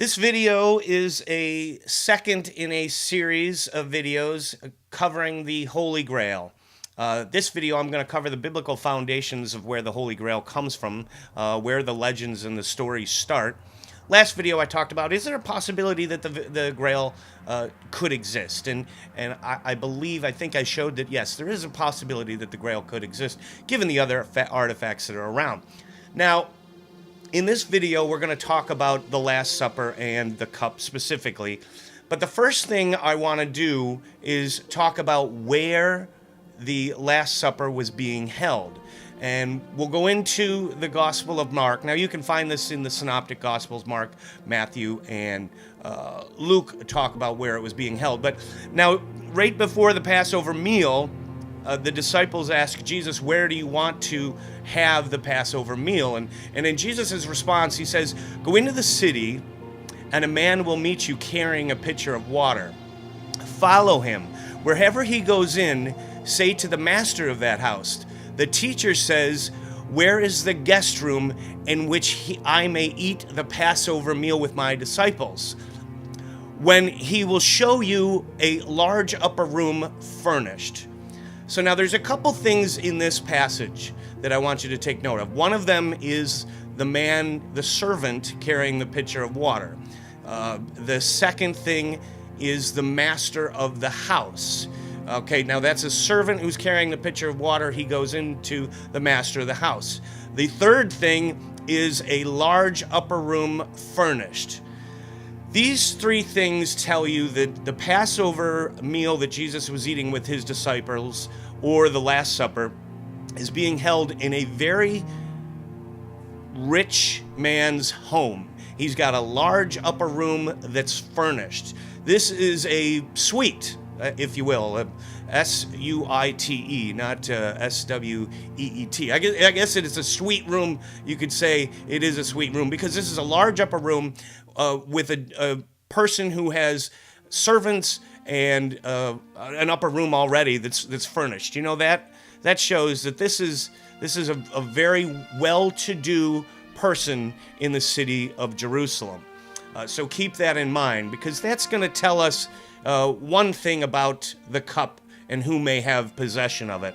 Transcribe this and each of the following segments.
This video is a second in a series of videos covering the Holy Grail. This video, I'm going to cover the biblical foundations of where the Holy Grail comes from, where the legends and the stories start. Last video I talked about, is there a possibility that the Grail could exist? And I believe, I think I showed that, yes, there is a possibility that the Grail could exist, given the other artifacts that are around. Now, in this video, we're going to talk about the Last Supper and the cup specifically. But the first thing I want to do is talk about where the Last Supper was being held. And we'll go into the Gospel of Mark. Now, you can find this in the Synoptic Gospels, Mark, Matthew, and Luke talk about where it was being held. But now, right before the Passover meal, the disciples ask Jesus, where do you want to have the Passover meal? And in Jesus' response, he says, go into the city, and a man will meet you carrying a pitcher of water. Follow him. Wherever he goes in, say to the master of that house, the teacher says, where is the guest room in which I may eat the Passover meal with my disciples? When he will show you a large upper room furnished. So now there's a couple things in this passage that I want you to take note of. One of them is the servant carrying the pitcher of water. The second thing is the master of the house. Okay, now that's a servant who's carrying the pitcher of water. He goes into the master of the house. The third thing is a large upper room furnished. These three things tell you that the Passover meal that Jesus was eating with his disciples, or the Last Supper, is being held in a very rich man's home. He's got a large upper room that's furnished. This is a suite, if you will, S-U-I-T-E, not S-W-E-E-T. I guess it is a suite room. You could say it is a suite room because this is a large upper room with a person who has servants and an upper room already that's furnished. You know, that shows that this is a very well-to-do person in the city of Jerusalem. So keep that in mind, because that's going to tell us one thing about the cup and who may have possession of it.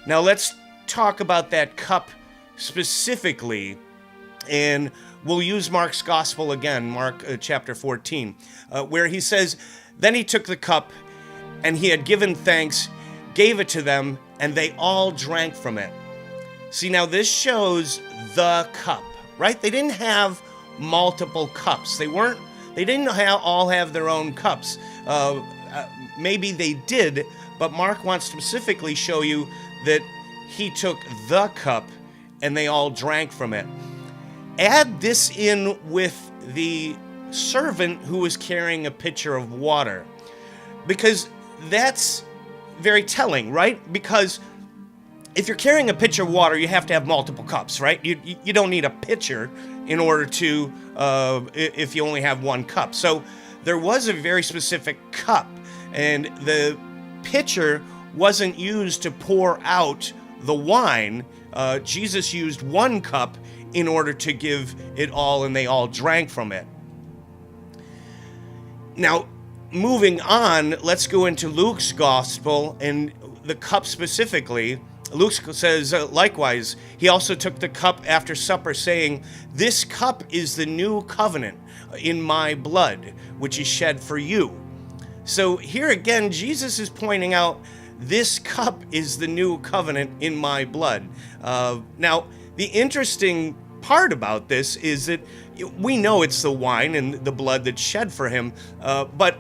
Now let's talk about that cup specifically, and we'll use Mark's gospel again, Mark chapter 14, where he says, then he took the cup, and he had given thanks, gave it to them, and they all drank from it. See, now this shows the cup, right? They didn't have multiple cups. They didn't all have their own cups. Maybe they did, but Mark wants to specifically show you that he took the cup and they all drank from it. Add this in with the servant who was carrying a pitcher of water, because that's very telling, right? Because if you're carrying a pitcher of water, you have to have multiple cups, right? You don't need a pitcher in order to, if you only have one cup. So there was a very specific cup, and the pitcher wasn't used to pour out the wine. Jesus used one cup in order to give it all, and they all drank from it. Now, moving on, let's go into Luke's gospel and the cup specifically. Luke says, likewise, he also took the cup after supper, saying, this cup is the new covenant in my blood, which is shed for you. So here again, Jesus is pointing out, this cup is the new covenant in my blood. Now, the interesting part about this is that we know it's the wine and the blood that's shed for him, but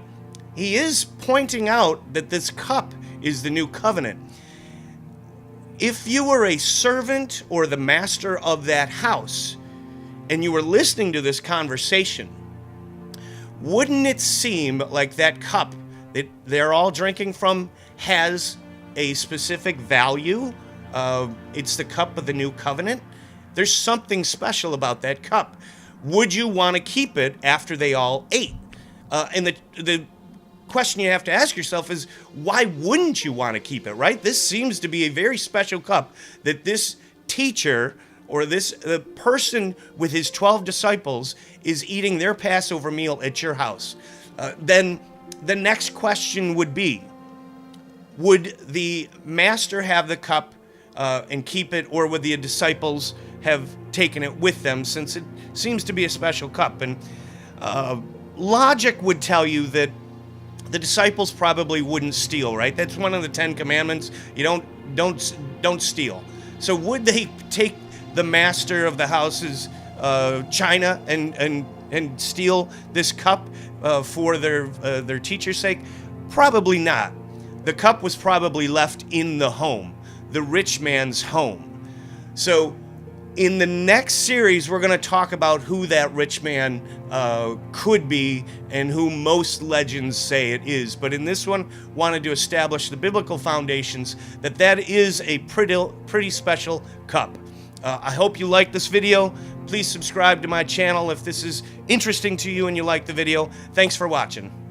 he is pointing out that this cup is the new covenant. If you were a servant or the master of that house, and you were listening to this conversation, wouldn't it seem like that cup that they're all drinking from has a specific value? It's the cup of the new covenant. There's something special about that cup. Would you want to keep it after they all ate? And the question you have to ask yourself is, why wouldn't you want to keep it, right? This seems to be a very special cup that this teacher or the person with his 12 disciples is eating their Passover meal at your house, then the next question would be, would the master have the cup and keep it, or would the disciples have taken it with them, since it seems to be a special cup? And logic would tell you that the disciples probably wouldn't steal, right? That's one of the 10 commandments. You don't steal. So would they take the master of the house's china and steal this cup for their teacher's sake? Probably not. The cup was probably left in the home, the rich man's home. So in the next series, we're going to talk about who that rich man could be and who most legends say it is. But in this one, wanted to establish the biblical foundations that is a pretty special cup. I hope you like this video. Please subscribe to my channel if this is interesting to you and you like the video. Thanks for watching.